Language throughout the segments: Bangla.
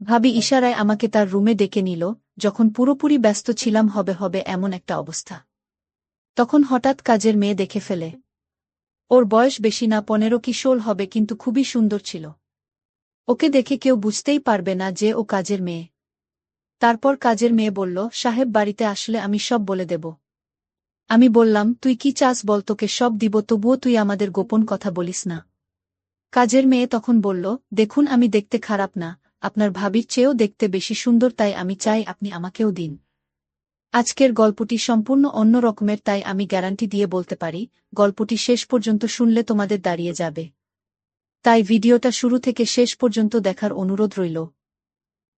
ভাবি ইশারায় আমাকে তার রুমে ডেকে নিল, যখন পুরোপুরি ব্যস্ত ছিলাম হবে এমন একটা অবস্থা। তখন হঠাৎ কাজের মেয়ে দেখে ফেলে। ওর বয়স বেশি না, 15 কি 16 হবে, কিন্তু খুবই সুন্দর ছিল। ওকে দেখে কেউ বুঝতেই পারবে না যে ও কাজের মেয়ে। তারপর কাজের মেয়ে বলল, সাহেব বাড়িতে আসলে আমি সব বলে দেব। আমি বললাম, তুই কি চাস বল, তোকে সব দিব, তবুও তুই আমাদের গোপন কথা বলিস না। কাজের মেয়ে তখন বলল, দেখুন আমি দেখতে খারাপ না, আপনার ভাবির চেয়েও দেখতে বেশি সুন্দর, তাই আমি চাই আপনি আমাকেও দিন। আজকের গল্পটি সম্পূর্ণ অন্য রকমের, তাই আমি গ্যারান্টি দিয়ে বলতে পারি গল্পটি শেষ পর্যন্ত শুনলে তোমাদের দাঁড়িয়ে যাবে। তাই ভিডিওটা শুরু থেকে শেষ পর্যন্ত দেখার অনুরোধ রইল।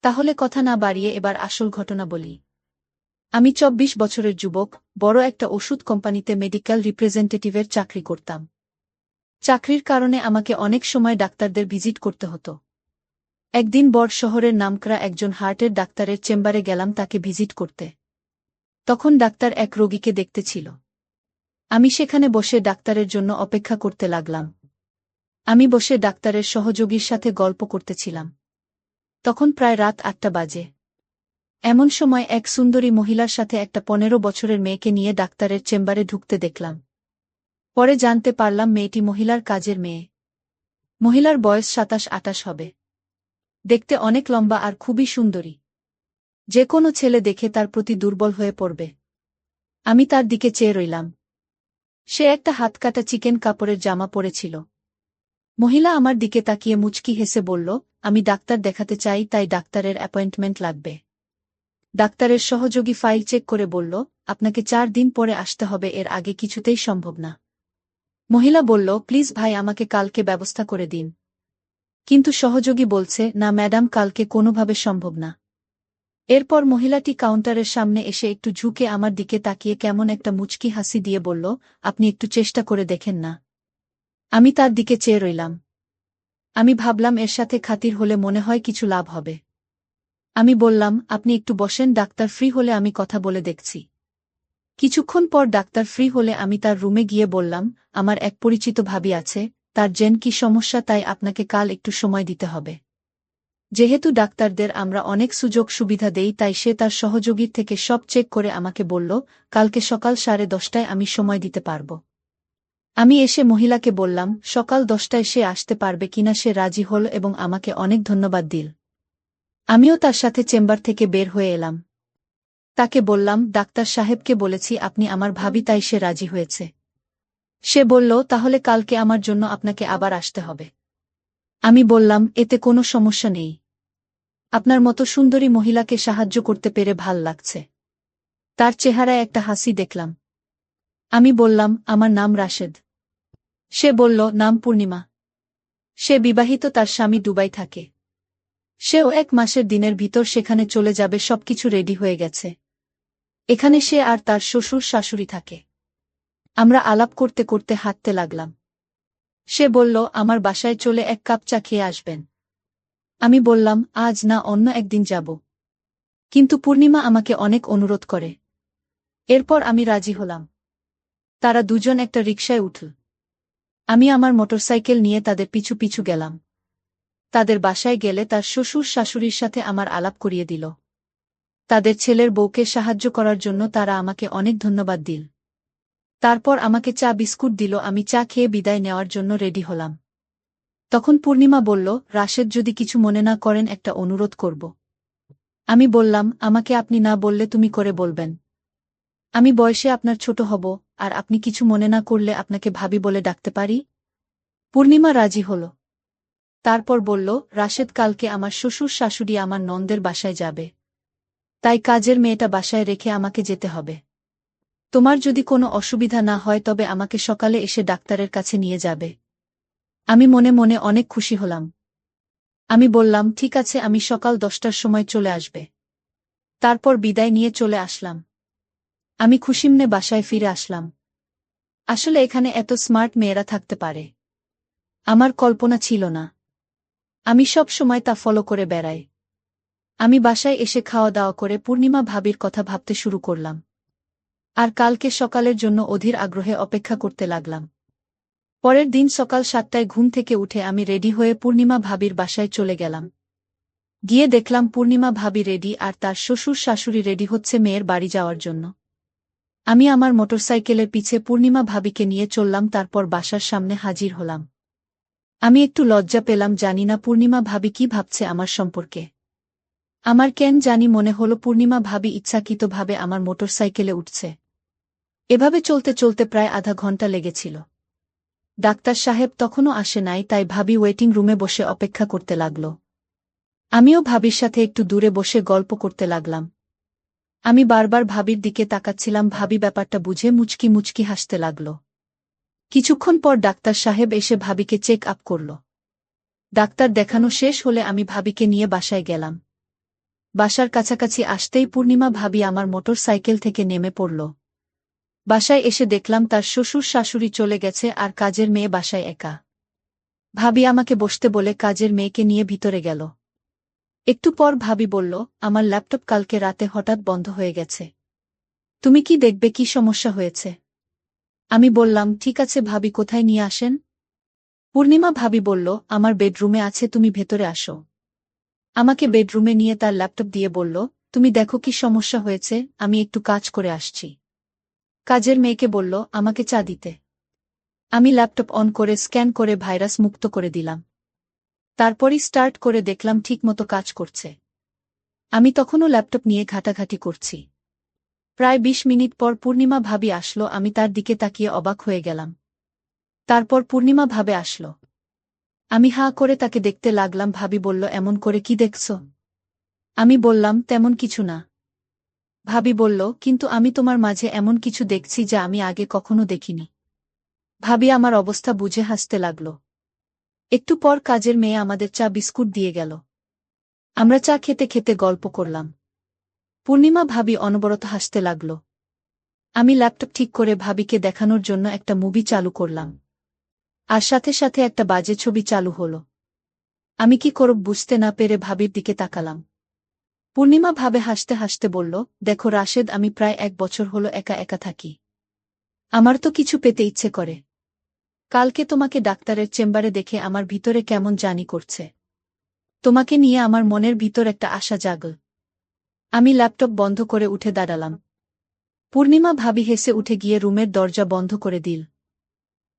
তাহলে কথা না বাড়িয়ে এবার আসল ঘটনা বলি। আমি 24 বছরের যুবক, বড় একটা ওষুধ কোম্পানিতে মেডিকেল রিপ্রেজেন্টেটিভের চাকরি করতাম। চাকরির কারণে আমাকে অনেক সময় ডাক্তারদের ভিজিট করতে হতো। একদিন বড় শহরের নামকরা একজন হার্টের ডাক্তারের চেম্বারে গেলাম তাকে ভিজিট করতে। তখন ডাক্তার এক রোগীকে দেখতে ছিল। আমি সেখানে বসে ডাক্তারের জন্য অপেক্ষা করতে লাগলাম। আমি বসে ডাক্তারের সহযোগীর সাথে গল্প করতেছিলাম। তখন প্রায় রাত 8টা বাজে। এমন সময় এক সুন্দরী মহিলার সাথে একটা 15 বছরের মেয়েকে নিয়ে ডাক্তারের চেম্বারে ঢুকতে দেখলাম। পরে জানতে পারলাম মেয়েটি মহিলার কাজের মেয়ে। মহিলার বয়স 27-28 হবে। দেখতে অনেক লম্বা আর খুবই সুন্দরী। যে কোনো ছেলে দেখে তার প্রতি দুর্বল হয়ে পড়বে। আমি তার দিকে চেয়ে রইলাম। সে একটা হাতকাটা চিকেন কাপড়ের জামা পরেছিল। মহিলা আমার দিকে তাকিয়ে মুচকি হেসে বলল, আমি ডাক্তার দেখাতে চাই, তাই ডাক্তারের অ্যাপয়েন্টমেন্ট লাগবে। ডাক্তারের সহযোগী ফাইল চেক করে বলল, আপনাকে 4 দিন পরে আসতে হবে, এর আগে কিছুতেই সম্ভব না। মহিলা বলল, প্লিজ ভাই, আমাকে কালকে ব্যবস্থা করে দিন। কিন্তু সহযোগী বলছে, না ম্যাডাম, কালকে কোনোভাবে সম্ভব না। এরপর মহিলাটি কাউন্টারের সামনে এসে একটু ঝুঁকে আমার দিকে তাকিয়ে কেমন একটা মুচকি হাসি দিয়ে বলল, আপনি একটু চেষ্টা করে দেখেন না। আমি তার দিকে চেয়ে রইলাম। আমি ভাবলাম এর সাথে খাতির হলে মনে হয় কিছু লাভ হবে। আমি বললাম, আপনি একটু বসেন, ডাক্তার ফ্রি হলে আমি কথা বলে দেখছি। কিছুক্ষণ পর ডাক্তার ফ্রি হলে আমি তার রুমে গিয়ে বললাম, আমার এক পরিচিত ভাবি আছে, তার জেন কি সমস্যা, তাই আপনাকে কাল একটু সময় দিতে হবে। যেহেতু ডাক্তারদের আমরা অনেক সুযোগ সুবিধা দেই, তাই সে তার সহযোগীর থেকে সব চেক করে আমাকে বলল, কালকে সকাল 10:30টায় আমি সময় দিতে পারব। আমি এসে মহিলাকে বললাম, সকাল 10টায় সে আসতে পারবে কিনা। সে রাজি হল এবং আমাকে অনেক ধন্যবাদ দিল। আমিও তার সাথে চেম্বার থেকে বের হয়ে এলাম। তাকে বললাম, ডাক্তার সাহেবকে বলেছি আপনি আমার ভাবি, তাই সে রাজি হয়েছে। সে বলল, তাহলে কালকে আমার জন্য আপনাকে আবার আসতে হবে। আমি বললাম, এতে কোনো সমস্যা নেই। আপনার মতো সুন্দরী মহিলাকে সাহায্য করতে পেরে ভাল লাগছে। তার চেহারায় একটা হাসি দেখলাম। আমি বললাম, আমার নাম রাশেদ। সে বলল, নাম পূর্ণিমা। সে বিবাহিত, তার স্বামী দুবাই থাকে। সেও 1 মাসের দিনের ভিতর সেখানে চলে যাবে, সবকিছু রেডি হয়ে গেছে। এখানে সে আর তার শ্বশুর শাশুড়ি থাকে। আমরা আলাপ করতে করতে হাঁটতে লাগলাম। সে বলল, আমার বাসায় চলে 1 কাপ চা খেয়ে আসবেন। আমি বললাম, আজ না, অন্য একদিন যাব। কিন্তু পূর্ণিমা আমাকে অনেক অনুরোধ করে। এরপর আমি রাজি হলাম। তারা দুজন একটা রিকশায় উঠল। আমি আমার মোটরসাইকেল নিয়ে তাদের পিছু পিছু গেলাম। তাদের বাসায় গেলে তার শ্বশুর শাশুড়ির সাথে আমার আলাপ করিয়ে দিল। তাদের ছেলের বউকে সাহায্য করার জন্য তারা আমাকে অনেক ধন্যবাদ দিল। তারপর আমাকে চা বিস্কুট দিল। আমি চা খেয়ে বিদায় নেওয়ার জন্য রেডি হলাম। তখন পূর্ণিমা বলল, রাশেদ, যদি কিছু মনে না করেন একটা অনুরোধ করব। আমি বললাম, আমাকে আপনি না বললে তুমি করে বলবেন। আমি বয়সে আপনার ছোট হব, আর আপনি কিছু মনে না করলে আপনাকে ভাবি বলে ডাকতে পারি। পূর্ণিমা রাজি হল। তারপর বলল, রাশেদ, কালকে আমার শ্বশুর শাশুড়ি আমার ননদের বাসায় যাবে। তাই কাজের মেয়েটা বাসায় রেখে আমাকে যেতে হবে। তোমার যদি কোনো অসুবিধা না হয় তবে আমাকে সকালে এসে ডাক্তারের কাছে নিয়ে যাবে। আমি মনে মনে অনেক খুশি হলাম। আমি বললাম, ঠিক আছে, আমি সকাল 10টার সময় চলে আসবে। তারপর বিদায় নিয়ে চলে আসলাম। আমি খুশিমনে বাসায় ফিরে আসলাম। আসলে এখানে এত স্মার্ট মেয়েরা থাকতে পারে আমার কল্পনা ছিল না। আমি সব সময় তা ফলো করে বেড়াই। আমি বাসায় এসে খাওয়া দাওয়া করে পূর্ণিমা ভাবির কথা ভাবতে শুরু করলাম। আর কালকে সকালের জন্য অধীর আগ্রহে অপেক্ষা করতে লাগলাম। পরের দিন সকাল 7টায় ঘুম থেকে উঠে আমি রেডি হয়ে পূর্ণিমা ভাবির বাসায় চলে গেলাম। গিয়ে দেখলাম পূর্ণিমা ভাবি রেডি আর তার শ্বশুর শাশুড়ি রেডি হচ্ছে মেয়ের বাড়ি যাওয়ার জন্য। আমি আমার মোটরসাইকেলের পিছে পূর্ণিমা ভাবিকে নিয়ে চললাম, তারপর বাসার সামনে হাজির হলাম। আমি একটু লজ্জা পেলাম, জানি না পূর্ণিমা ভাবি কি ভাবছে আমার সম্পর্কে। আমার কেন জানি মনে হলো পূর্ণিমা ভাবি ইচ্ছাকৃতভাবে আমার মোটরসাইকেলে উঠছে। এভাবে চলতে চলতে প্রায় আধা ঘন্টা লেগেছিল। ডাক্তার সাহেব তখনও আসে নাই, তাই ভাবি ওয়েটিং রুমে বসে অপেক্ষা করতে লাগল। আমিও ভাবির সাথে একটু দূরে বসে গল্প করতে লাগলাম। আমি বারবার ভাবির দিকে তাকাচ্ছিলাম, ভাবি ব্যাপারটা বুঝে মুচকি মুচকি হাসতে লাগল। কিছুক্ষণ পর ডাক্তার সাহেব এসে ভাবিকে চেক আপ করল। ডাক্তার দেখানো শেষ হলে আমি ভাবিকে নিয়ে বাসায় গেলাম। বাসার কাছাকাছি আসতেই পূর্ণিমা ভাবি আমার মোটর সাইকেল থেকে নেমে পড়ল। বাসায় এসে দেখলাম তার শ্বশুর শাশুড়ি চলে গেছে আর কাজের মেয়ে বাসায় একা। ভাবি আমাকে বসতে বলে কাজের মেয়েকে নিয়ে ভিতরে গেল। একটু পর ভাবি বলল, আমার ল্যাপটপ কালকে রাতে হঠাৎ বন্ধ হয়ে গেছে। তুমি কি দেখবে কি সমস্যা হয়েছে? আমি বললাম, ঠিক আছে ভাবি, কোথায় নিয়ে আসেন? পূর্ণিমা ভাবি বলল, আমার বেডরুমে আছে, তুমি ভেতরে আসো। আমাকে বেডরুমে নিয়ে তার ল্যাপটপ দিয়ে বলল, তুমি দেখো কি সমস্যা হয়েছে, আমি একটু কাজ করে আসছি। কাজের মেয়েকে বলল, আমাকে চা দিতে। আমি ল্যাপটপ অন করে স্ক্যান করে ভাইরাস মুক্ত করে দিলাম। তারপরই স্টার্ট করে দেখলাম ঠিকমতো কাজ করছে। আমি তখনও ল্যাপটপ নিয়ে ঘাটাঘাটি করছি। প্রায় ২০ মিনিট পর পূর্ণিমা ভাবি আসলো, আমি তার দিকে তাকিয়ে অবাক হয়ে গেলাম। তারপর পূর্ণিমা ভাবে আসলো। আমি হাঁ করে তাকে দেখতে লাগলাম। ভাবি বলল, এমন করে কি দেখছ? আমি বললাম, তেমন কিছু না। ভাবি বলল, কিন্তু আমি তোমার মাঝে এমন কিছু দেখছি যা আমি আগে কখনো দেখিনি। ভাবি আমার অবস্থা বুঝে হাসতে লাগল। একটু পর কাজের মেয়ে আমাদের চা বিস্কুট দিয়ে গেল। আমরা চা খেতে খেতে গল্প করলাম। পূর্ণিমা ভাবি অনবরত হাসতে লাগল। আমি ল্যাপটপ ঠিক করে ভাবিকে দেখানোর জন্য একটা মুভি চালু করলাম। আর সাথে সাথে একটা বাজে ছবি চালু হলো। আমি কি করব বুঝতে না পেরে ভাবির দিকে তাকালাম। পূর্ণিমা ভাবে হাসতে হাসতে বলল, দেখো রাশেদ, আমি প্রায় ১ বছর হলো একা একা থাকি। আমার তো কিছু পেতে ইচ্ছে করে। কালকে তোমাকে ডাক্তারের চেম্বারে দেখে আমার ভিতরে কেমন জানি করছে। তোমাকে নিয়ে আমার মনের ভিতর একটা আশা জাগল। আমি ল্যাপটপ বন্ধ করে উঠে দাঁড়ালাম। পূর্ণিমা ভাবি হেসে উঠে গিয়ে রুমের দরজা বন্ধ করে দিল।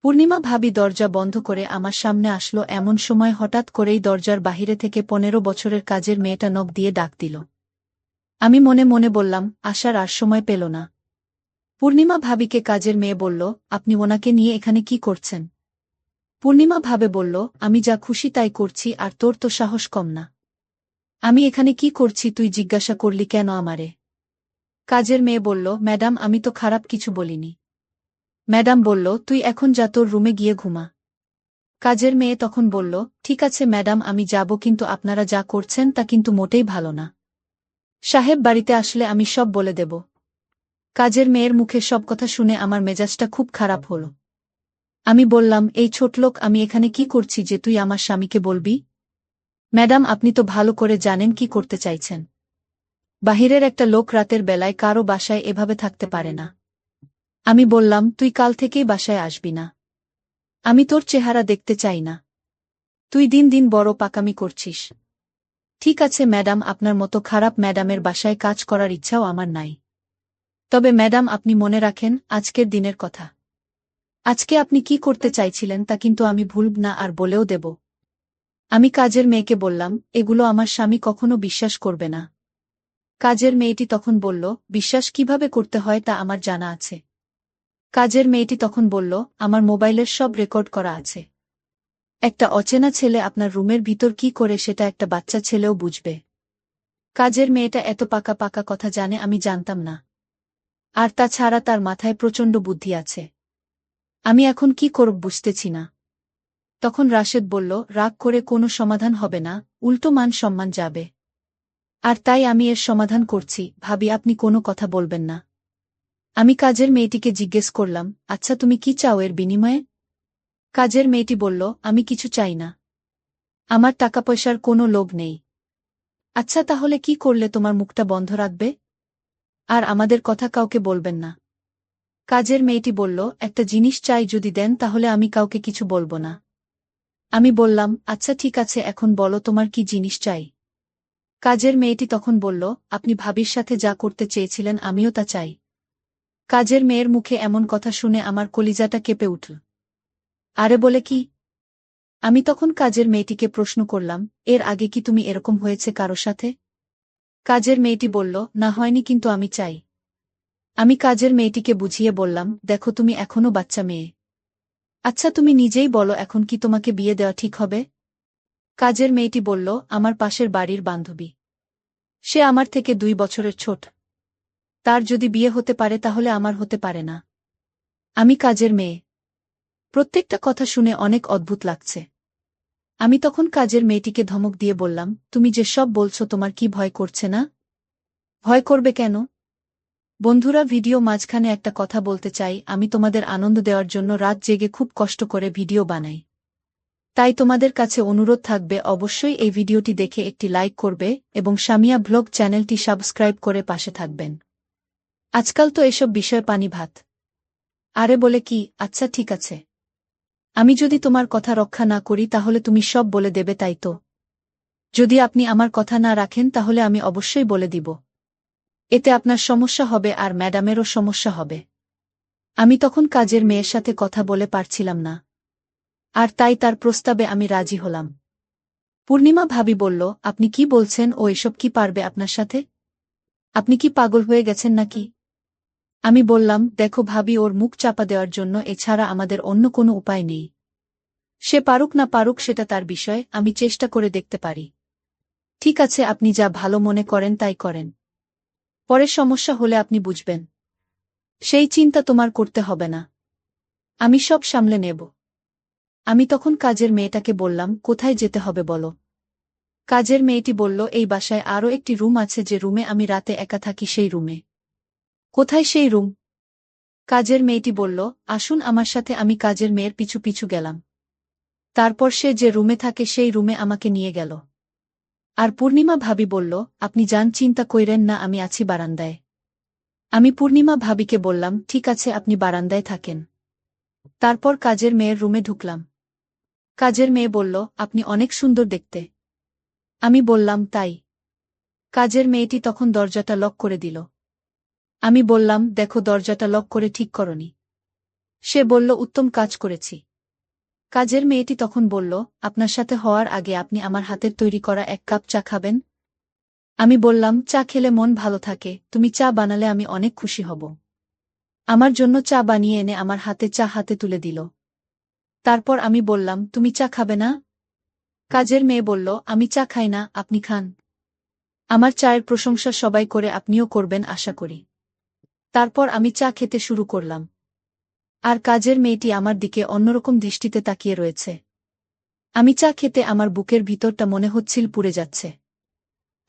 পূর্ণিমা ভাবি দরজা বন্ধ করে আমার সামনে আসলো, এমন সময় হঠাৎ করেই দরজার বাহিরে থেকে ১৫ বছরের কাজের মেয়েটা নখ দিয়ে ডাক দিল। আমি মনে মনে বললাম, আসার আর সময় পেল না। পূর্ণিমা ভাবিকে কাজের মেয়ে বলল, আপনি ওনাকে নিয়ে এখানে কি করছেন? পূর্ণিমা ভাবে বলল, আমি যা খুশি তাই করছি, আর তোর তো সাহস কম না। আমি এখানে কি করছি তুই জিজ্ঞাসা করলি কেন আমারে? কাজের মেয়ে বলল, ম্যাডাম, আমি তো খারাপ কিছু বলিনি। ম্যাডাম বলল, তুই এখন যা, তোর রুমে গিয়ে ঘুমা। কাজের মেয়ে তখন বলল, ঠিক আছে ম্যাডাম, আমি যাব, কিন্তু আপনারা যা করছেন তা কিন্তু মোটেই ভালো না। সাহেব বাড়িতে আসলে আমি সব বলে দেব। কাজের মেয়ের মুখে সব কথা শুনে আমার মেজাজটা খুব খারাপ হল। আমি বললাম, এই ছোটলোক, আমি এখানে কি করছি যে তুই আমার স্বামীকে বলবি? ম্যাডাম, আপনি তো ভালো করে জানেন কি করতে চাইছেন। বাহিরের একটা লোক রাতের বেলায় কারো বাসায় এভাবে থাকতে পারে না। আমি বললাম, তুই কাল থেকেই বাসায় আসবি না। আমি তোর চেহারা দেখতে চাই না। তুই দিন দিন বড় পাকামি করছিস। ঠিক আছে ম্যাডাম, আপনার মতো খারাপ ম্যাডামের বাসায় কাজ করার ইচ্ছাও আমার নাই। তবে ম্যাডাম, আপনি মনে রাখেন আজকের দিনের কথা। আজকে আপনি কি করতে চাইছিলেন তা কিন্তু আমি ভুলব না, আর বলেও দেব। আমি কাজের মেয়েকে বললাম, এগুলো আমার স্বামী কখনো বিশ্বাস করবে না। কাজের মেয়েটি তখন বলল, বিশ্বাস কিভাবে করতে হয় তা আমার জানা আছে। কাজের মেয়েটি তখন বলল, আমার মোবাইলের সব রেকর্ড করা আছে। একটা অচেনা ছেলে আপনার রুমের ভিতর কি করে সেটা একটা বাচ্চা ছেলেও বুঝবে। কাজের মেয়েটা এত পাকা পাকা কথা জানে আমি জানতাম না। আর তাছাড়া তার মাথায় প্রচণ্ড বুদ্ধি আছে। আমি এখন কি করব বুঝতেছি না। তখন রাশেদ বলল, রাগ করে কোনো সমাধান হবে না, উল্টো মান সম্মান যাবে। আর তাই আমি এর সমাধান করছি। ভাবি, আপনি কোনো কথা বলবেন না। আমি কাজের মেয়েটিকে জিজ্ঞেস করলাম, আচ্ছা তুমি কি চাও এর বিনিময়ে? কাজের মেয়েটি বলল, আমি কিছু চাই না। আমার টাকা পয়সার কোনো লোভ নেই। আচ্ছা তাহলে কি করলে তোমার মুখটা বন্ধ রাখবে? আর আমাদের কথা কাউকে বলবেন না। কাজের মেয়েটি বলল, একটা জিনিস চাই, যদি দেন তাহলে আমি কাউকে কিছু বলবো না। আমি বললাম, আচ্ছা ঠিক আছে, এখন বলো তোমার কি জিনিস চাই। কাজের মেয়েটি তখন বলল, আপনি ভাবির সাথে যা করতে চেয়েছিলেন আমিও তা চাই। কাজের মেয়ের মুখে এমন কথা শুনে আমার কলিজাটা কেঁপে উঠল। আরে বলে কি? আমি তখন কাজের মেয়েটিকে প্রশ্ন করলাম, এর আগে কি তুমি এরকম হয়েছে কারো সাথে? কাজের মেয়েটি বলল, না হয়নি, কিন্তু আমি চাই। আমি কাজের মেয়েটিকে বুঝিয়ে বললাম, দেখো তুমি এখনো বাচ্চা মেয়ে। আচ্ছা তুমি নিজেই বলো এখন কি তোমাকে বিয়ে দেওয়া ঠিক হবে? কাজের মেয়েটি বলল, আমার পাশের বাড়ির বান্ধবী। সে আমার থেকে 2 বছরের ছোট। তার যদি বিয়ে হতে পারে তাহলে আমার হতে পারে না। আমি কাজের মেয়ে। প্রত্যেকটা কথা শুনে অনেক অদ্ভুত লাগছে। আমি তখন কাজের মেয়েটিকে ধমক দিয়ে বললাম, তুমি যে সব বলছো তোমার কি ভয় করছে না? ভয় করবে কেন? বন্ধুরা, ভিডিও মাঝখানে একটা কথা বলতে চাই, আমি তোমাদের আনন্দ দেওয়ার জন্য রাত জেগে খুব কষ্ট করে ভিডিও বানাই। তাই তোমাদের কাছে অনুরোধ থাকবে অবশ্যই এই ভিডিওটি দেখে একটি লাইক করবে এবং সামিয়া ব্লগ চ্যানেলটি সাবস্ক্রাইব করে পাশে থাকবেন। আজকাল তো এসব বিষয় পানি ভাত। আরে বলে কি, আচ্ছা ঠিক আছে। আমি যদি তোমার কথা রক্ষা না করি তাহলে তুমি সব বলে দেবে, তাই তো? যদি আপনি আমার কথা না রাখেন তাহলে আমি অবশ্যই বলে দিব। এতে আপনার সমস্যা হবে আর ম্যাডামেরও সমস্যা হবে। আমি তখন কাজের মেয়ের সাথে কথা বলে পারছিলাম না। আর তাই তার প্রস্তাবে আমি রাজি হলাম। পূর্ণিমা ভাবি বলল, আপনি কি বলছেন, ও এসব কি পারবে আপনার সাথে? আপনি কি পাগল হয়ে গেছেন নাকি? আমি বললাম, দেখো ভাবি, ওর মুখ চাপা দেওয়ার জন্য এছাড়া আমাদের অন্য কোনো উপায় নেই। সে পারুক না পারুক সেটা তার বিষয়, আমি চেষ্টা করে দেখতে পারি। ঠিক আছে, আপনি যা ভালো মনে করেন তাই করেন। পরে সমস্যা হলে আপনি বুঝবেন। সেই চিন্তা তোমার করতে হবে না। আমি সব সামলে নেব। আমি তখন কাজের মেয়েটাকে বললাম, কোথায় যেতে হবে বলো? কাজের মেয়েটি বলল, এই বাসায় আরও একটি রুম আছে, যে রুমে আমি রাতে একা থাকি সেই রুমে। কোথায় সেই রুম? কাজের মেয়েটি বলল, আসুন আমার সাথে। আমি কাজের মেয়ের পিছু পিছু গেলাম। তারপর সে যে রুমে থাকে সেই রুমে আমাকে নিয়ে গেল। আর পূর্ণিমা ভাবি বলল, আপনি যান, চিন্তা কইরেন না, আমি আছি বারান্দায়। আমি পূর্ণিমা ভাবিকে বললাম, ঠিক আছে, আপনি বারান্দায় থাকেন। তারপর কাজের মেয়ের রুমে ঢুকলাম। কাজের মেয়ে বলল, আপনি অনেক সুন্দর দেখতে। আমি বললাম, তাই? কাজের মেয়েটি তখন দরজাটা লক করে দিল। আমি বললাম, দেখো দরজাটা লক করে ঠিক করনি। সে বলল, উত্তম কাজ করেছি। কাজের মেয়েটি তখন বলল, আপনার সাথে হওয়ার আগে আপনি আমার হাতের তৈরি করা 1 কাপ চা খাবেন? আমি বললাম, চা খেলে মন ভালো থাকে, তুমি চা বানালে আমি অনেক খুশি হব। আমার জন্য চা বানিয়ে এনে আমার হাতে চা হাতে তুলে দিল। তারপর আমি বললাম, তুমি চা খাবে না? কাজের মেয়ে বলল, আমি চা খাই না, আপনি খান। আমার চায়ের প্রশংসা সবাই করে, আপনিও করবেন আশা করি। তারপর আমি চা খেতে শুরু করলাম। আর কাজের মেয়েটি আমার দিকে অন্যরকম দৃষ্টিতে তাকিয়ে রয়েছে। আমি চা খেতে আমার বুকের ভিতরটা মনে হচ্ছিল পুড়ে যাচ্ছে।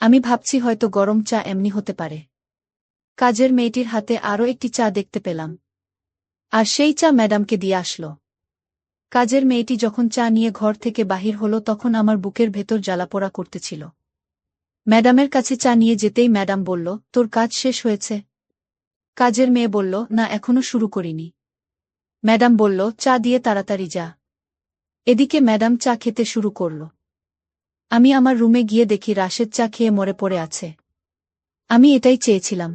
আমি ভাবছি হয়তো গরম চা এমনি হতে পারে। কাজের মেয়েটির হাতে আরও একটি চা দেখতে পেলাম। আর সেই চা ম্যাডামকে দিয়ে আসলো। কাজের মেয়েটি যখন চা নিয়ে ঘর থেকে বাহির হলো তখন আমার বুকের ভেতর জ্বালাপোড়া করতেছিল। ম্যাডামের কাছে চা নিয়ে যেতেই ম্যাডাম বলল, তোর কাজ শেষ হয়েছে? কাজের মেয়ে বলল, না, এখনো শুরু করিনি। ম্যাডাম বলল, চা দিয়ে তাড়াতাড়ি যা। এদিকে ম্যাডাম চা খেতে শুরু করল। আমি আমার রুমে গিয়ে দেখি রাশেদ চা খেয়ে মরে পড়ে আছে। আমি এটাই চেয়েছিলাম।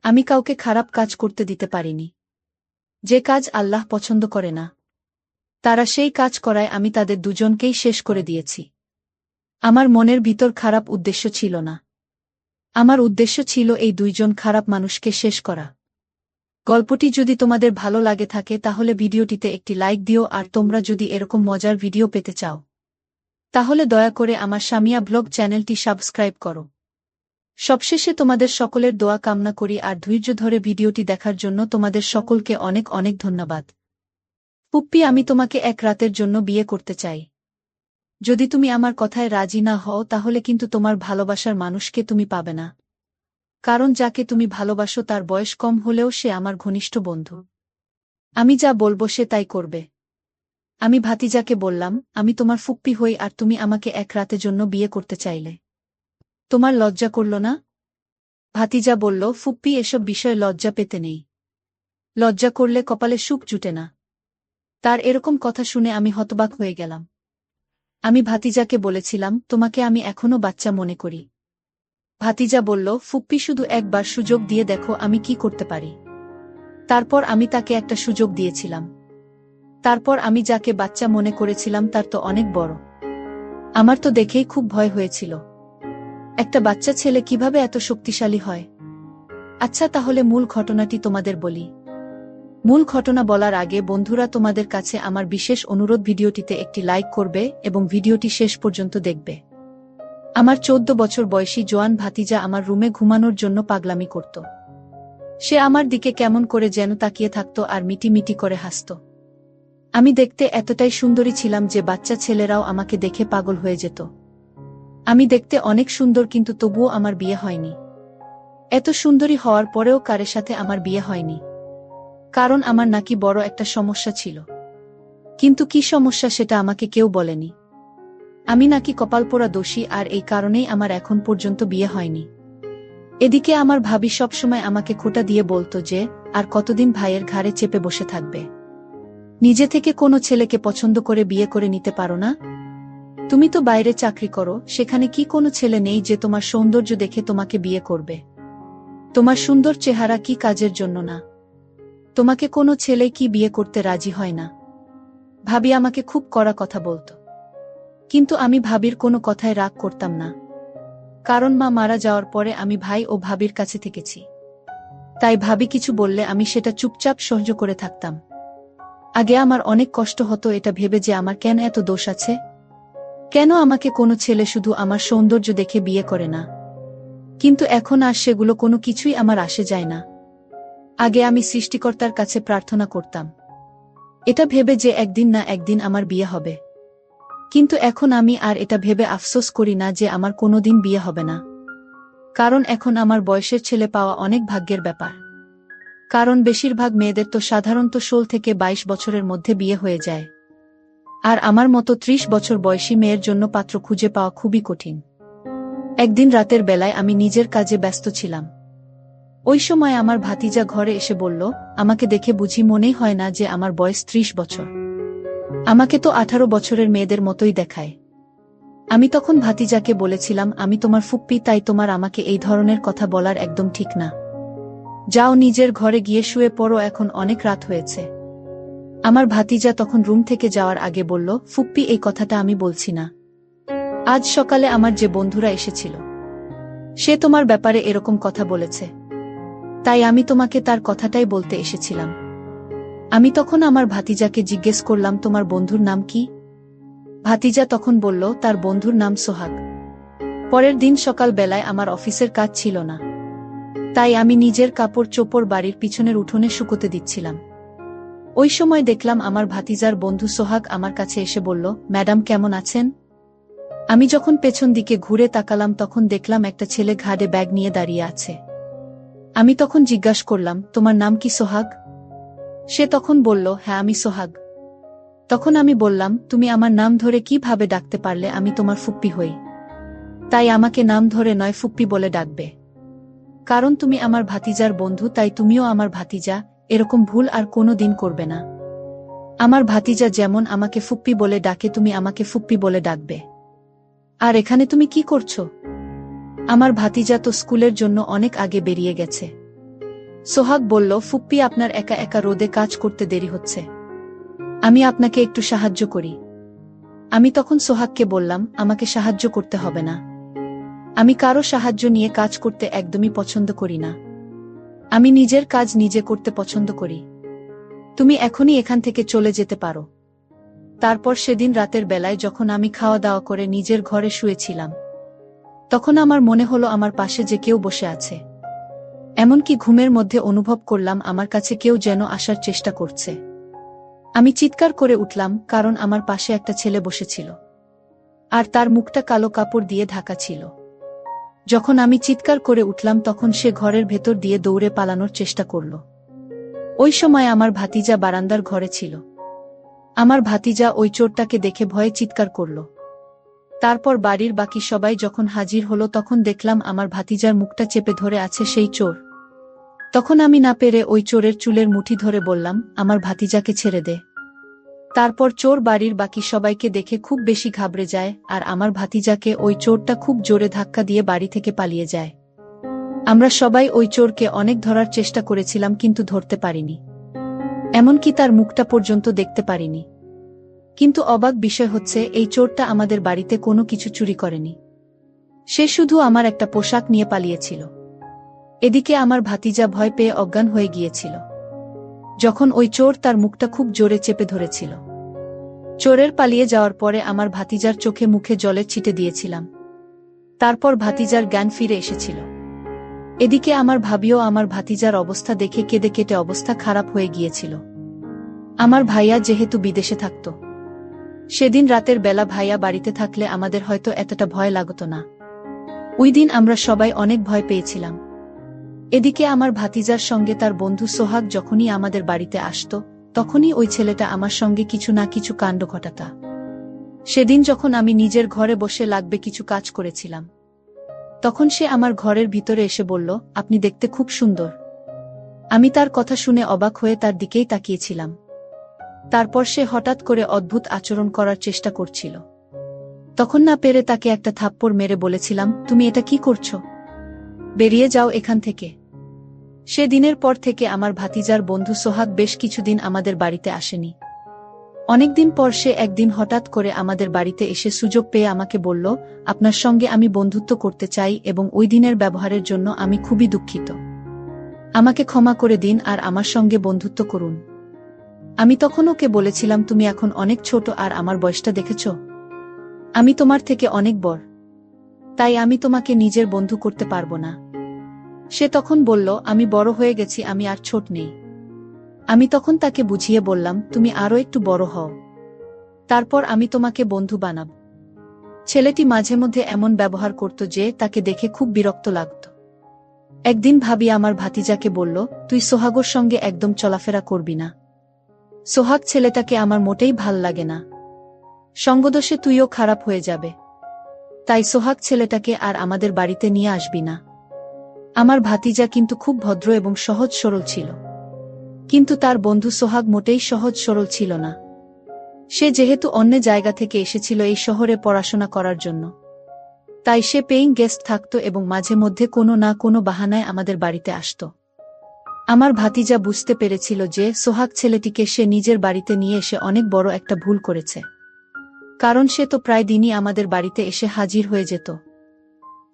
আমি কাউকে খারাপ কাজ করতে দিতে পারিনি। যে কাজ আল্লাহ পছন্দ করে না, তারা সেই কাজ করায় আমি তাদের দুজনকেই শেষ করে দিয়েছি। আমার মনের ভিতর খারাপ উদ্দেশ্য ছিল না। আমার উদ্দেশ্য ছিল এই 2 জন খারাপ মানুষকে শেষ করা। গল্পটি যদি তোমাদের ভালো লাগে থাকে তাহলে ভিডিওটিতে একটি লাইক দিও, আর তোমরা যদি এরকম মজার ভিডিও পেতে চাও তাহলে দয়া করে আমার সামিয়া ব্লগ চ্যানেলটি সাবস্ক্রাইব করো। সবশেষে তোমাদের সকলের দোয়া কামনা করি, আর ধৈর্য ধরে ভিডিওটি দেখার জন্য তোমাদের সকলকে অনেক অনেক ধন্যবাদ। পুপ্পি, আমি তোমাকে 1 রাতের জন্য বিয়ে করতে চাই। যদি তুমি আমার কথায় রাজি না হও তাহলে কিন্তু তোমার ভালোবাসার মানুষকে তুমি পাবে না। কারণ যাকে তুমি ভালোবাসো তার বয়স কম হলেও সে আমার ঘনিষ্ঠ বন্ধু। আমি যা বলবো সে তাই করবে। আমি ভাতিজাকে বললাম, আমি তোমার ফুপ্পি হই আর তুমি আমাকে 1 রাতের জন্য বিয়ে করতে চাইলে তোমার লজ্জা করল না? ভাতিজা বলল, ফুপ্পি, এসব বিষয়ে লজ্জা পেতে নেই। লজ্জা করলে কপালে সুখ জুটে না। তার এরকম কথা শুনে আমি হতবাক হয়ে গেলাম। আমি ভাতিজাকে বলেছিলাম, তোমাকে আমি এখনো বাচ্চা মনে করি। ভাতিজা বলল, ফুপ্পি শুধু একবার সুযোগ দিয়ে দেখো আমি কি করতে পারি। তারপর আমি তাকে একটা সুযোগ দিয়েছিলাম। তারপর আমি যাকে বাচ্চা মনে করেছিলাম তার তো অনেক বড়। আমার তো দেখেই খুব ভয় হয়েছিল। একটা বাচ্চা ছেলে কিভাবে এত শক্তিশালী হয়? আচ্ছা, তাহলে মূল ঘটনাটি তোমাদের বলি। মূল ঘটনা বলার আগে বন্ধুরা, তোমাদের কাছে আমার বিশেষ অনুরোধ, ভিডিওটিতে একটি লাইক করবে এবং ভিডিওটি শেষ পর্যন্ত দেখবে। আমার 14 বছর বয়সী জোয়ান ভাতিজা আমার রুমে ঘুমানোর জন্য পাগলামি করত। সে আমার দিকে কেমন করে যেন তাকিয়ে থাকত আর মিটি মিটি করে হাসত। আমি দেখতে এতটাই সুন্দরী ছিলাম যে বাচ্চা ছেলেরাও আমাকে দেখে পাগল হয়ে যেত। আমি দেখতে অনেক সুন্দর, কিন্তু তবুও আমার বিয়ে হয়নি। এত সুন্দরী হওয়ার পরেও কারো সাথে আমার বিয়ে হয়নি। কারণ আমার নাকি বড় একটা সমস্যা ছিল। কিন্তু কি সমস্যা সেটা আমাকে কেউ বলেনি। আমি নাকি কপালপোড়া দোষী, আর এই কারণেই আমার এখন পর্যন্ত বিয়ে হয়নি। এদিকে আমার ভাবি সবসময় আমাকে খোঁটা দিয়ে বলতো যে, আর কতদিন ভাইয়ের ঘাড়ে চেপে বসে থাকবে? নিজে থেকে কোনো ছেলেকে পছন্দ করে বিয়ে করে নিতে পারো না? তুমি তো বাইরে চাকরি করো, সেখানে কি কোনো ছেলে নেই যে তোমার সৌন্দর্য দেখে তোমাকে বিয়ে করবে? তোমার সুন্দর চেহারা কি কাজের জন্য না? তোমাকে কোনো ছেলে কি বিয়ে করতে রাজি হয় না? ভাবি আমাকে খুব কড়া কথা বলতো। কিন্তু আমি ভাবির কোনো কথায় রাগ করতাম না। কারণ মা মারা যাওয়ার পরে আমি ভাই ও ভাবির কাছে থেকেছি। তাই ভাবি কিছু বললে আমি সেটা চুপচাপ সহ্য করে থাকতাম। আগে আমার অনেক কষ্ট হতো এটা ভেবে যে আমার কেন এত দোষ আছে। কেন আমাকে কোনো ছেলে শুধু আমার সৌন্দর্য দেখে বিয়ে করে না? কিন্তু এখন আর সেগুলো কোনো কিছুই আমার আসে যায় না। আগে আমি সৃষ্টিকর্তার কাছে প্রার্থনা করতাম, এটা ভেবে যে একদিন না একদিন আমার বিয়ে হবে। কিন্তু এখন আমি আর এটা ভেবে আফসোস করি না যে আমার কোনোদিন বিয়ে হবে না। কারণ এখন আমার বয়সের ছেলে পাওয়া অনেক ভাগ্যের ব্যাপার। কারণ বেশিরভাগ মেয়েদের তো সাধারণত 16 থেকে 22 বছরের মধ্যে বিয়ে হয়ে যায়। আর আমার মতো 30 বছর বয়সী মেয়ের জন্য পাত্র খুঁজে পাওয়া খুবই কঠিন। একদিন রাতের বেলায় আমি নিজের কাজে ব্যস্ত ছিলাম। ওই সময় আমার ভাতিজা ঘরে এসে বলল, আমাকে দেখে বুঝি মনেই হয় না যে আমার বয়স 30 বছর। আমাকে তো 18 বছরের মেয়েদের মতোই দেখায়। আমি তখন ভাতিজাকে বলেছিলাম, আমি তোমার ফুপ্পি, তাই তোমার আমাকে এই ধরনের কথা বলার একদম ঠিক না। যাও নিজের ঘরে গিয়ে শুয়ে পড়ো, এখন অনেক রাত হয়েছে। আমার ভাতিজা তখন রুম থেকে যাওয়ার আগে বলল, ফুপ্পি এই কথাটা আমি বলছি না। আজ সকালে আমার যে বন্ধুরা এসেছিল, সে তোমার ব্যাপারে এরকম কথা বলেছে। তাই আমি তোমাকে তার কথাটাই বলতে এসেছিলাম। আমি তখন আমার ভাতিজাকে জিজ্ঞেস করলাম, তোমার বন্ধুর নাম কি? ভাতিজা তখন বলল, তার বন্ধুর নাম সোহাগ। পরের দিন সকাল বেলায় আমার অফিসের কাজ ছিল না। তাই আমি নিজের কাপড় চোপড় বাড়ির পিছনের উঠোনে শুকোতে দিচ্ছিলাম। ওই সময় দেখলাম আমার ভাতিজার বন্ধু সোহাগ আমার কাছে এসে বলল, ম্যাডাম কেমন আছেন? আমি যখন পেছন দিকে ঘুরে তাকালাম তখন দেখলাম একটা ছেলে ঘাড়ে ব্যাগ নিয়ে দাঁড়িয়ে আছে। আমি তখন জিজ্ঞাসা করলাম, তোমার নাম কি সোহাগ? সে তখন বলল, হ্যাঁ আমি সোহাগ। তখন আমি বললাম, তুমি আমার নাম ধরে কিভাবে ডাকতে পারলে? আমি তোমার ফুপ্পি হই। তাই আমাকে নাম ধরে নয়, ফুপ্পি বলে ডাকবে। কারণ তুমি আমার ভাতিজার বন্ধু, তাই তুমিও আমার ভাতিজা, এরকম ভুল আর কোনো দিন করবে না। আমার ভাতিজা যেমন আমাকে ফুপ্পি বলে ডাকে, তুমি আমাকে ফুপ্পি বলে ডাকবে। আর এখানে তুমি কি করছো? আমার ভাতিজা তো স্কুলের জন্য অনেক আগে বেরিয়ে গেছে। সোহাগ বলল, ফুপ্পি আপনার একা একা রোদে কাজ করতে দেরি হচ্ছে, আমি আপনাকে একটু সাহায্য করি। আমি তখন সোহাগকে বললাম, আমাকে সাহায্য করতে হবে না। আমি কারো সাহায্য নিয়ে কাজ করতে একদমই পছন্দ করি না। আমি নিজের কাজ নিজে করতে পছন্দ করি। তুমি এখনই এখান থেকে চলে যেতে পারো। তারপর সেদিন রাতের বেলায় যখন আমি খাওয়া দাওয়া করে নিজের ঘরে শুয়েছিলাম, তখন আমার মনে হলো আমার পাশে যে কেউ বসে আছে। এমনকি ঘুমের মধ্যে অনুভব করলাম আমার কাছে কেউ যেন আসার চেষ্টা করছে। আমি চিৎকার করে উঠলাম, কারণ আমার পাশে একটা ছেলে বসেছিল, আর তার মুখটা কালো কাপড় দিয়ে ঢাকা ছিল। যখন আমি চিৎকার করে উঠলাম তখন সে ঘরের ভেতর দিয়ে দৌড়ে পালানোর চেষ্টা করল। ওই সময় আমার ভাতিজা বারান্দার ঘরে ছিল। আমার ভাতিজা ওই চোরটাকে দেখে ভয়ে চিৎকার করল। তারপর বাড়ির বাকি সবাই যখন হাজির হলো তখন দেখলাম আমার ভাতিজার মুখটা চেপে ধরে আছে সেই চোর। তখন আমি না পেরে ওই চোরের চুলের মুঠি ধরে বললাম, আমার ভাতিজাকে ছেড়ে দে। তারপর চোর বাড়ির বাকি সবাইকে দেখে খুব বেশি ঘাবড়ে যায় আর আমার ভাতিজাকে ওই চোরটা খুব জোরে ধাক্কা দিয়ে বাড়ি থেকে পালিয়ে যায়। আমরা সবাই ওই চোরকে অনেক ধরার চেষ্টা করেছিলাম কিন্তু ধরতে পারিনি। এমনকি তার মুখটা পর্যন্ত দেখতে পারিনি। কিন্তু অবাক বিষয় হচ্ছে এই চোরটা আমাদের বাড়িতে কোনো কিছু চুরি করেনি। সে শুধু আমার একটা পোশাক নিয়ে পালিয়েছিল। এদিকে আমার ভাতিজা ভয় পেয়ে অজ্ঞান হয়ে গিয়েছিল যখন ওই চোর তার মুখটা খুব জোরে চেপে ধরেছিল। চোরের পালিয়ে যাওয়ার পরে আমার ভাতিজার চোখে মুখে জলের ছিটে দিয়েছিলাম। তারপর ভাতিজার জ্ঞান ফিরে এসেছিল। এদিকে আমার ভাবিও আমার ভাতিজার অবস্থা দেখে কেঁদে কেটে অবস্থা খারাপ হয়ে গিয়েছিল। আমার ভাইয়া যেহেতু বিদেশে থাকত, সেদিন রাতের বেলা ভাইয়া বাড়িতে থাকলে আমাদের হয়তো এতটা ভয় লাগত না। ওই দিন আমরা সবাই অনেক ভয় পেয়েছিলাম। এদিকে আমার ভাতিজার সঙ্গে তার বন্ধু সোহাগ যখনই আমাদের বাড়িতে আসত, তখনই ওই ছেলেটা আমার সঙ্গে কিছু না কিছু কাণ্ড ঘটাতা। সেদিন যখন আমি নিজের ঘরে বসে লাগবে কিছু কাজ করেছিলাম, তখন সে আমার ঘরের ভিতরে এসে বলল, আপনি দেখতে খুব সুন্দর। আমি তার কথা শুনে অবাক হয়ে তার দিকেই তাকিয়েছিলাম। তারপর সে হঠাৎ করে অদ্ভুত আচরণ করার চেষ্টা করছিল। তখন না পেরে তাকে একটা থাপ্পড় মেরে বলেছিলাম, তুমি এটা কি করছো? বেরিয়ে যাও এখান থেকে। সে দিনের পর থেকে আমার ভাতিজার বন্ধু সোহাগ বেশ কিছুদিন আমাদের বাড়িতে আসেনি। অনেকদিন পর সে একদিন হঠাৎ করে আমাদের বাড়িতে এসে সুযোগ পেয়ে আমাকে বলল, আপনার সঙ্গে আমি বন্ধুত্ব করতে চাই এবং ওই দিনের ব্যবহারের জন্য আমি খুবই দুঃখিত। আমাকে ক্ষমা করে দিন আর আমার সঙ্গে বন্ধুত্ব করুন। আমি তখন ওকে বলেছিলাম, তুমি এখন অনেক ছোট আর আমার বয়সটা দেখেছ? আমি তোমার থেকে অনেক বড়, তাই আমি তোমাকে নিজের বন্ধু করতে পারবো না। সে তখন বলল, আমি বড় হয়ে গেছি, আমি আর ছোট নেই। আমি তখন তাকে বুঝিয়ে বললাম, তুমি আরও একটু বড় হও, তারপর আমি তোমাকে বন্ধু বানাব। ছেলেটি মাঝে মধ্যে এমন ব্যবহার করত যে তাকে দেখে খুব বিরক্ত লাগত। একদিন ভাবি আমার ভাতিজাকে বলল, তুই সোহাগর সঙ্গে একদম চলাফেরা করবি না। সোহাগ ছেলেটাকে আমার মোটেই ভাল লাগে না। সঙ্গদোষে তুইও খারাপ হয়ে যাবে। তাই সোহাগ ছেলেটাকে আর আমাদের বাড়িতে নিয়ে আসবি না। আমার ভাতিজা কিন্তু খুব ভদ্র এবং সহজ সরল ছিল। কিন্তু তার বন্ধু সোহাগ মোটেই সহজ সরল ছিল না। সে যেহেতু অন্য জায়গা থেকে এসেছিল এই শহরে পড়াশোনা করার জন্য, তাই সে পেইং গেস্ট থাকত এবং মাঝে মধ্যে কোনো না কোনো বাহানায় আমাদের বাড়িতে আসত। আমার ভাতিজা বুঝতে পেরেছিল যে সোহাগ ছেলেটিকে সে নিজের বাড়িতে নিয়ে এসে অনেক বড় একটা ভুল করেছে, কারণ সে তো প্রায় দিনই আমাদের বাড়িতে এসে হাজির হয়ে যেত।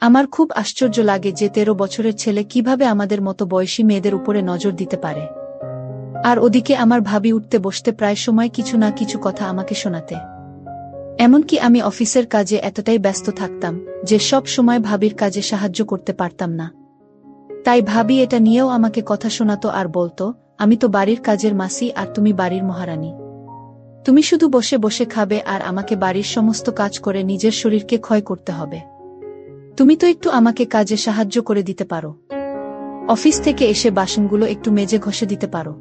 আমার খুব আশ্চর্য লাগে যে 13 বছরের ছেলে কিভাবে আমাদের মতো বয়সী মেয়েদের উপরে নজর দিতে পারে। আর ওদিকে আমার ভাবি উঠতে বসতে প্রায় সময় কিছু না কিছু কথা আমাকে শোনাতে। এমনকি আমি অফিসের কাজে এতটাই ব্যস্ত থাকতাম যে সব সময় ভাবির কাজে সাহায্য করতে পারতাম না। তাই ভাবি এটা নিয়েও আমাকে কথা শোনাতো আর বলতো, আমি তো বাড়ির কাজের মাসি আর তুমি বাড়ির মহারানী। তুমি শুধু বসে বসে খাবে আর আমাকে বাড়ির সমস্ত কাজ করে নিজের শরীরকে ক্ষয় করতে হবে। তুমি তো একটু আমাকে কাজে সাহায্য করে দিতে পারো। অফিস থেকে এসে বাসনগুলো একটু মেজে ঘষে দিতে পারো।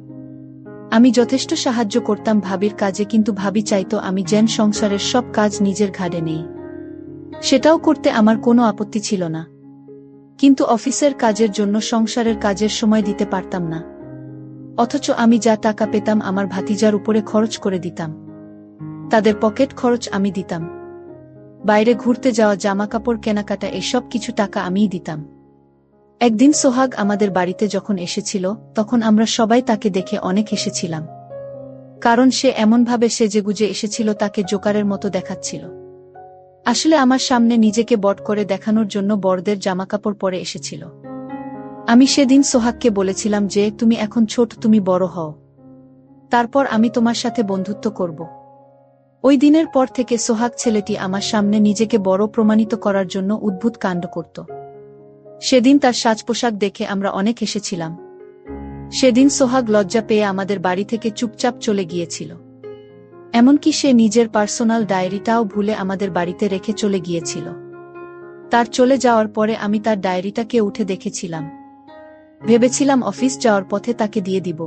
আমি যথেষ্ট সাহায্য করতাম ভাবির কাজে, কিন্তু ভাবি চাইতো আমি যেন সংসারের সব কাজ নিজের ঘাড়ে নেই। সেটাও করতে আমার কোনো আপত্তি ছিল না, কিন্তু অফিসের কাজের জন্য সংসারের কাজের সময় দিতে পারতাম না। অথচ আমি যা টাকা পেতাম আমার ভাতিজার উপরে খরচ করে দিতাম। তাদের পকেট খরচ আমি দিতাম, বাইরে ঘুরতে যাওয়া, জামাকাপড় কেনাকাটা, এসব কিছু টাকা আমিই দিতাম। একদিন সোহাগ আমাদের বাড়িতে যখন এসেছিল, তখন আমরা সবাই তাকে দেখে অনেক হেসেছিলাম, কারণ সে এমনভাবে সেজেগুজে এসেছিল তাকে জোকারের মতো দেখাচ্ছিল। আসলে আমার সামনে নিজেকে বড় করে দেখানোর জন্য বড়দের জামাকাপড় পরে এসেছিল। আমি সেদিন সোহাগকে বলেছিলাম যে তুমি এখন ছোট, তুমি বড় হও, তারপর আমি তোমার সাথে বন্ধুত্ব করব। ওই দিনের পর থেকে সোহাগ ছেলেটি আমার সামনে নিজেকে বড় প্রমাণিত করার জন্য অদ্ভুত কাণ্ড করত। সেদিন তার সাজ পোশাক দেখে আমরা অনেক হেসেছিলাম। সেদিন সোহাগ লজ্জা পেয়ে আমাদের বাড়ি থেকে চুপচাপ চলে গিয়েছিল। এমনকি সে নিজের পার্সোনাল ডায়েরিটাও ভুলে আমাদের বাড়িতে রেখে চলে গিয়েছিল। তার চলে যাওয়ার পরে আমি তার ডায়েরিটাকে উঠে দেখেছিলাম। ভেবেছিলাম অফিস যাওয়ার পথে তাকে দিয়ে দিব।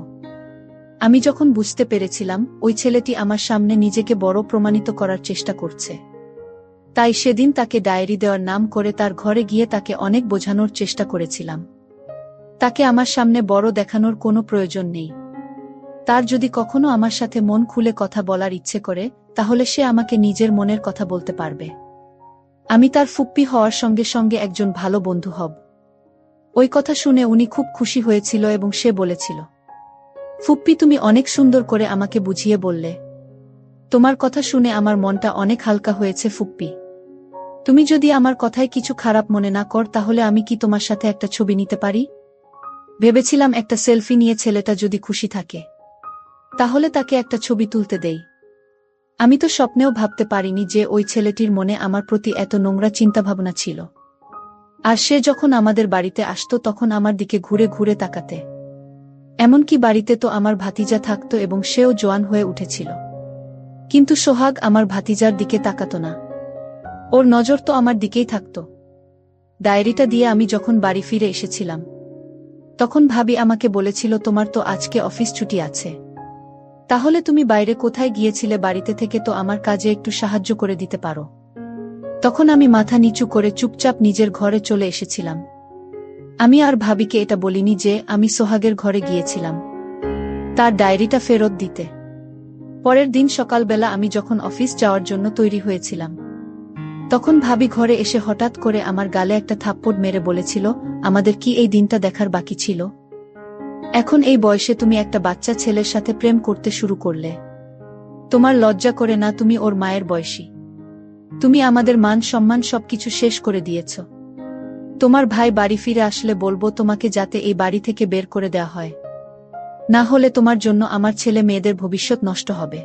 আমি যখন বুঝতে পেরেছিলাম ওই ছেলেটি আমার সামনে নিজেকে বড় প্রমাণিত করার চেষ্টা করছে, তাই সেদিন তাকে ডায়েরি দেওয়ার নাম করে তার ঘরে গিয়ে তাকে অনেক বোঝানোর চেষ্টা করেছিলাম। তাকে আমার সামনে বড় দেখানোর কোনো প্রয়োজন নেই। তার যদি কখনো আমার সাথে মন খুলে কথা বলার ইচ্ছে করে, তাহলে সে আমাকে নিজের মনের কথা বলতে পারবে। আমি তার ফুপ্পি হওয়ার সঙ্গে সঙ্গে একজন ভালো বন্ধু হব। ওই কথা শুনে উনি খুব খুশি হয়েছিল এবং সে বলেছিল, ফুপ্পি তুমি অনেক সুন্দর করে আমাকে বুঝিয়ে বললে। তোমার কথা শুনে আমার মনটা অনেক হালকা হয়েছে ফুপ্পি। তুমি যদি আমার কথায় কিছু খারাপ মনে না কর, তাহলে আমি কি তোমার সাথে একটা ছবি নিতে পারি? ভেবেছিলাম একটা সেলফি নিয়ে ছেলেটা যদি খুশি থাকে, তাহলে তাকে একটা ছবি তুলতে দেই। আমি তো স্বপ্নেও ভাবতে পারিনি যে ওই ছেলেটির মনে আমার প্রতি এত নোংরা চিন্তাভাবনা ছিল। আর সে যখন আমাদের বাড়িতে আসতো তখন আমার দিকে ঘুরে ঘুরে তাকাতে। এমনকি বাড়িতে তো আমার ভাতিজা থাকতো এবং সেও জোয়ান হয়ে উঠেছিল। কিন্তু সোহাগ আমার ভাতিজার দিকে তাকাতো না। ওর নজর তো আমার দিকেই থাকত। ডায়েরিটা দিয়ে আমি যখন বাড়ি ফিরে এসেছিলাম, তখন ভাবি আমাকে বলেছিল, তোমার তো আজকে অফিস ছুটি আছে, তাহলে তুমি বাইরে কোথায় গিয়েছিলে? বাড়িতে থেকে তো আমার কাজে একটু সাহায্য করে দিতে পারো। তখন আমি মাথা নিচু করে চুপচাপ নিজের ঘরে চলে এসেছিলাম। আমি আর ভাবিকে এটা বলিনি যে আমি সোহাগের ঘরে গিয়েছিলাম তার ডায়েরিটা ফেরত দিতে। পরের দিন সকালবেলা আমি যখন অফিস যাওয়ার জন্য তৈরি হয়েছিলাম, তখন ভাবি ঘরে এসে হঠাৎ করে আমার গালে একটা থাপ্পড় মেরে বলেছিল, আমাদের কি এই দিনটা দেখার বাকি ছিল? এখন এই বয়সে তুমি একটা বাচ্চা ছেলের সাথে প্রেম করতে শুরু করলে। তোমার লজ্জা করে না? তুমি ওর মায়ের বয়সী। তুমি আমাদের মান সম্মান সবকিছু শেষ করে দিয়েছ। তোমার ভাই বাড়ি ফিরে আসলে বলবো তোমাকে যাতে এই বাড়ি থেকে বের করে দেওয়া হয়, না হলে তোমার জন্য আমার ছেলে মেয়েদের ভবিষ্যৎ নষ্ট হবে।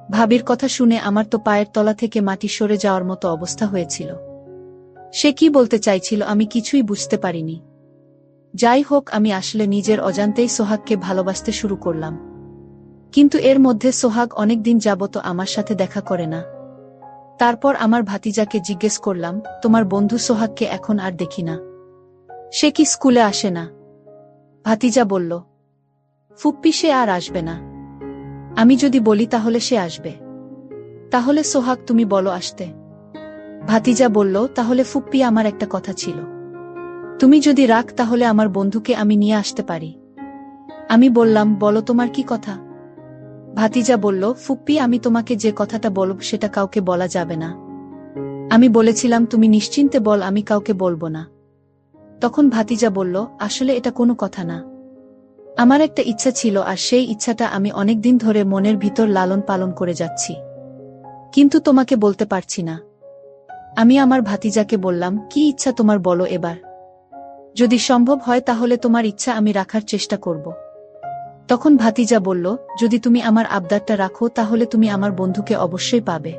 ভাবির কথা শুনে আমার তো পায়ের তলা থেকে মাটি সরে যাওয়ার মতো অবস্থা হয়েছিল। সে কি বলতে চাইছিল আমি কিছুই বুঝতে পারিনি। যাই হোক, আমি আসলে নিজের অজান্তেই সোহাগকে ভালোবাসতে শুরু করলাম। কিন্তু এর মধ্যে সোহাগ অনেকদিন যাবত আমার সাথে দেখা করে না। তারপর আমার ভাতিজাকে জিজ্ঞেস করলাম, তোমার বন্ধু সোহাগকে এখন আর দেখি না, সে কি স্কুলে আসে না? ভাতিজা বলল, ফুপ্পি সে আর আসবে না। আমি যদি বলি তাহলে সে আসবে। তাহলে সোহাগ তুমি বলো আসতে। ভাতিজা বলল, তাহলে ফুপ্পি আমার একটা কথা ছিল, তুমি যদি রাখ তাহলে আমার বন্ধুকে আমি নিয়ে আসতে পারি। আমি বললাম, বলো তোমার কি কথা? ভাতিজা বলল, ফুপ্পি আমি তোমাকে যে কথাটা বলব সেটা কাউকে বলা যাবে না। আমি বলেছিলাম তুমি নিশ্চিন্তে বল, আমি কাউকে বলবো না। তখন ভাতিজা বলল, আসলে এটা কোনো কথা না। আমার একটা ইচ্ছা ছিল আর সেই ইচ্ছাটা আমি অনেকদিন ধরে মনের ভিতর লালন পালন করে যাচ্ছি, কিন্তু তোমাকে বলতে পারছি না। আমি আমার ভাতিজাকে বললাম, কি ইচ্ছা তোমার বলো এবার। যদি সম্ভব হয় তাহলে তোমার ইচ্ছা আমি রাখার চেষ্টা করব। তখন ভাতিজা বলল, যদি তুমি আমার আবদারটা রাখো তাহলে তুমি আমার বন্ধুকে অবশ্যই পাবে।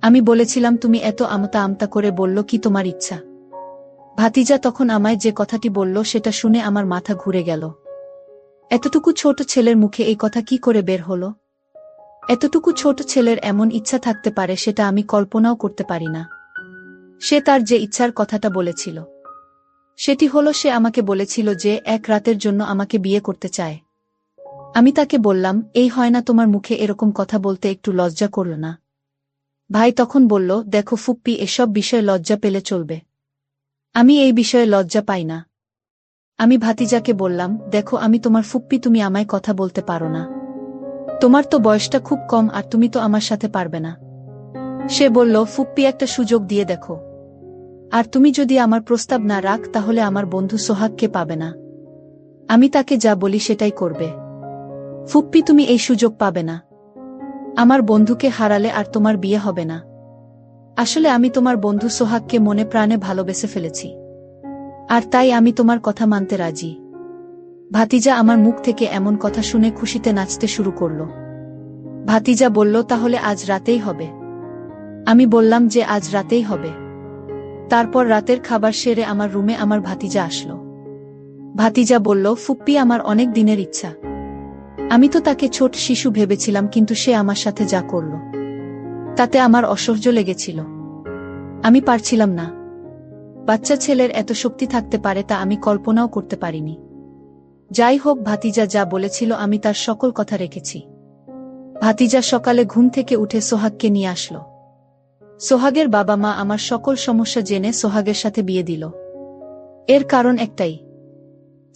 আমি বলেছিলাম, তুমি এত আমতা আমতা করে বলল কি তোমার ইচ্ছা? ভাতিজা তখন আমায় যে কথাটি বলল সেটা শুনে আমার মাথা ঘুরে গেল। এতটুকু ছোট ছেলের মুখে এই কথা কি করে বের হলো? এতটুকু ছোট ছেলের এমন ইচ্ছা থাকতে পারে সেটা আমি কল্পনাও করতে পারি না। সে তার যে ইচ্ছার কথাটা বলেছিল সেটি হলো, সে আমাকে বলেছিল যে এক রাতের জন্য আমাকে বিয়ে করতে চায়। আমি তাকে বললাম, এই হয় না, তোমার মুখে এরকম কথা বলতে একটু লজ্জা করল না? ভাই তখন বলল, দেখো ফুপ্পি, এসব বিষয়ে লজ্জা পেলে চলবে, আমি এই বিষয়ে লজ্জা পাই না। আমি ভাতিজাকে বললাম, দেখো আমি তোমার ফুপ্পি, তুমি আমায় কথা বলতে পারো না। তোমার তো বয়সটা খুব কম আর তুমি তো আমার সাথে পারবে না। সে বলল, ফুপ্পি একটা সুযোগ দিয়ে দেখো, আর তুমি যদি আমার প্রস্তাব না রাখ তাহলে আমার বন্ধু সোহাগকে পাবে না। আমি তাকে যা বলি সেটাই করবে। ফুপ্পি তুমি এই সুযোগ পাবে না। আমার বন্ধুকে হারালে আর তোমার বিয়ে হবে না। আসলে আমি তোমার বন্ধু সোহাগকে মনে প্রাণে ভালোবেসে ফেলেছি, আর তাই আমি তোমার কথা মানতে রাজি। ভাতিজা আমার মুখ থেকে এমন কথা শুনে খুশিতে নাচতে শুরু করল। ভাতিজা বলল, তাহলে আজ রাতেই হবে? আমি বললাম যে আজ রাতেই হবে। তারপর রাতের খাবার সেরে আমার রুমে আমার ভাতিজা আসলো। ভাতিজা বলল, ফুপ্পি আমার অনেক দিনের ইচ্ছা। আমি তো তাকে ছোট শিশু ভেবেছিলাম, কিন্তু সে আমার সাথে যা করল তাতে আমার অসহ্য লেগেছিল। আমি পারছিলাম না। বাচ্চা ছেলের এত শক্তি থাকতে পারে তা আমি কল্পনাও করতে পারিনি। যাই হোক, ভাতিজা যা বলেছিল আমি তার সকল কথা রেখেছি। ভাতিজা সকালে ঘুম থেকে উঠে সোহাগকে নিয়ে আসলো। সোহাগের বাবা মা আমার সকল সমস্যা জেনে সোহাগের সাথে বিয়ে দিল। এর কারণ একটাই,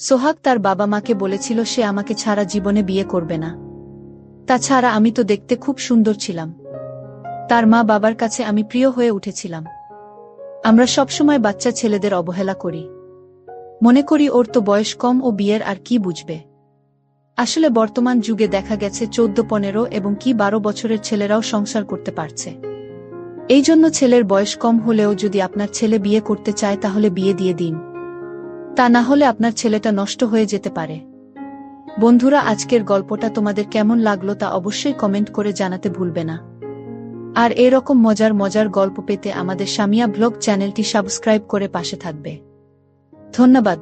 সোহাগ তার বাবা মাকে বলেছিল সে আমাকে ছাড়া জীবনে বিয়ে করবে না। তাছাড়া আমি তো দেখতে খুব সুন্দর ছিলাম। তার মা বাবার কাছে আমি প্রিয় হয়ে উঠেছিলাম। আমরা সবসময় বাচ্চা ছেলেদের অবহেলা করি, মনে করি ওর তো বয়স কম, ও বিয়ের আর কি বুঝবে। আসলে বর্তমান যুগে দেখা গেছে 14-15 এবং কি 12 বছরের ছেলেরাও সংসার করতে পারছে। এই জন্য ছেলের বয়স কম হলেও যদি আপনার ছেলে বিয়ে করতে চায় তাহলে বিয়ে দিয়ে দিন, তা না হলে আপনার ছেলেটা নষ্ট হয়ে যেতে পারে। বন্ধুরা, আজকের গল্পটা তোমাদের কেমন লাগলো তা অবশ্যই কমেন্ট করে জানাতে ভুলবে না। আর এরকম মজার মজার গল্প পেতে আমাদের সামিয়া ব্লগ চ্যানেলটি সাবস্ক্রাইব করে পাশে থাকবে। ধন্যবাদ।